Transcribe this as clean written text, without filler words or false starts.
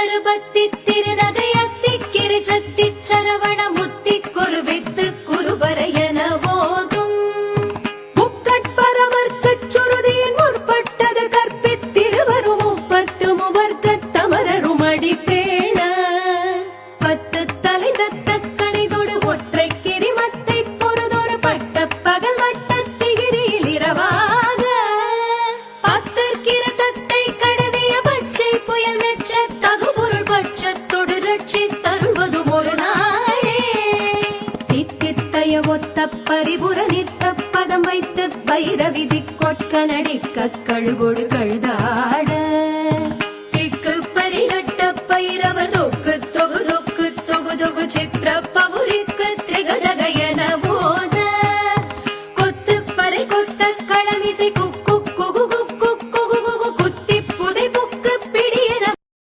தருபத்தி திருநகையத்தி கிரிஜத்தி சரவண முத்தி குருவித்து குருபரையன போதும் முக்கட்பரவர்க்கச் சுருதியின் முற்பட்டது கற்பித்திருவரும் முப்பத்து முவர்க்கத் தமரரும் அடிப்பேண பத்து தலை தத்த கணிதொடு ஒற்றை கிரிமத்தை பொறுதொரு பட்ட பகல் வட்டத்திகிரியில் இரவாக பத்தற்கிற தத்தை கடவிய பச்சை புயல் மெச்ச தகுபொருள் பட்சத்தொடு ரட்சி தருவதும் ஒரு நாளே தித்தித்தைய ஒத்த பரிபுர நித்த பதம் வைத்து வைரவிதி கொட்க நடிக்க கழுகொடு கழுத